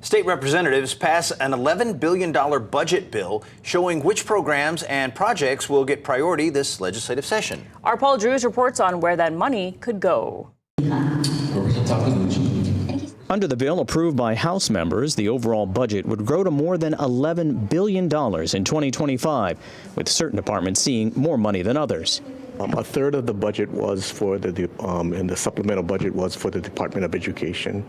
State representatives pass an $11 billion budget bill showing which programs and projects will get priority this legislative session. Our Paul Drews reports on where that money could go. Under the bill approved by House members, the overall budget would grow to more than $11 billion in 2025, with certain departments seeing more money than others. A third of the budget was for and the supplemental budget was for the Department of Education.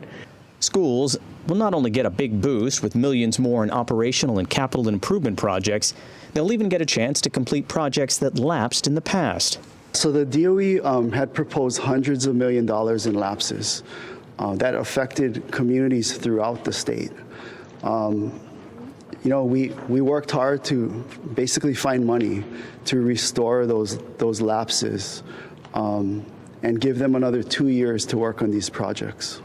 Schools will not only get a big boost with millions more in operational and capital improvement projects, they'll even get a chance to complete projects that lapsed in the past. So the DOE had proposed hundreds of millions of dollars in lapses that affected communities throughout the state. We worked hard to basically find money to restore those lapses and give them another 2 years to work on these projects.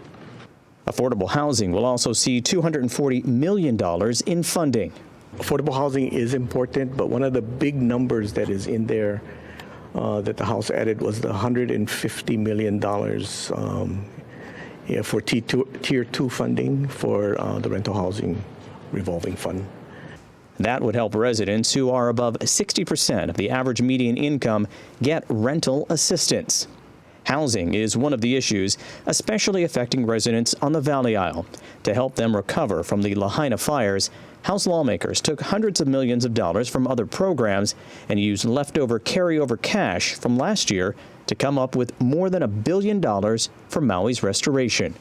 Affordable housing will also see $240 million in funding. Affordable housing is important, but one of the big numbers that is in there that the House added was the $150 million for Tier 2 funding for the rental housing revolving fund. That would help residents who are above 60% of the average median income get rental assistance. Housing is one of the issues, especially affecting residents on the Valley Isle. To help them recover from the Lahaina fires, House lawmakers took hundreds of millions of dollars from other programs and used leftover carryover cash from last year to come up with more than $1 billion for Maui's restoration.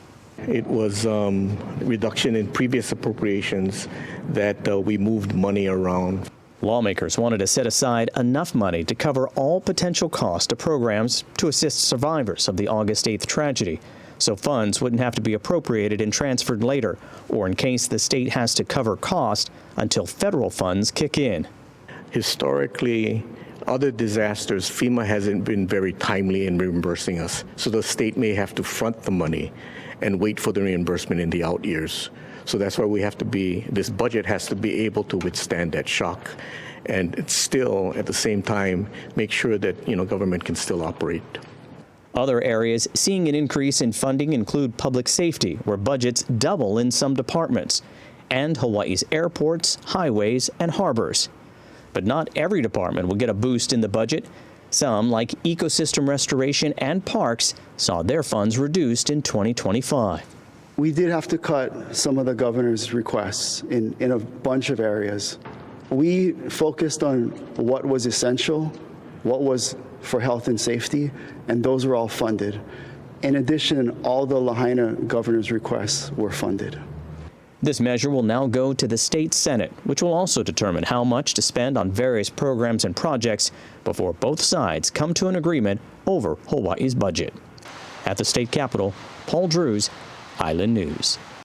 It was a reduction in previous appropriations that we moved money around. Lawmakers wanted to set aside enough money to cover all potential costs to programs to assist survivors of the August 8th tragedy, so funds wouldn't have to be appropriated and transferred later, or in case the state has to cover costs until federal funds kick in. Historically, other disasters, FEMA hasn't been very timely in reimbursing us, so the state may have to front the money and wait for the reimbursement in the out years. So that's why this budget has to be able to withstand that shock and it's still, at the same time, make sure that, government can still operate. Other areas seeing an increase in funding include public safety, where budgets double in some departments, and Hawaii's airports, highways, and harbors. But not every department will get a boost in the budget. Some, like ecosystem restoration and parks, saw their funds reduced in 2025. We did have to cut some of the governor's requests in a bunch of areas. We focused on what was essential, what was for health and safety, and those were all funded. In addition, all the Lahaina governor's requests were funded. This measure will now go to the state Senate, which will also determine how much to spend on various programs and projects before both sides come to an agreement over Hawaii's budget. At the state capitol, Paul Drews, Island News.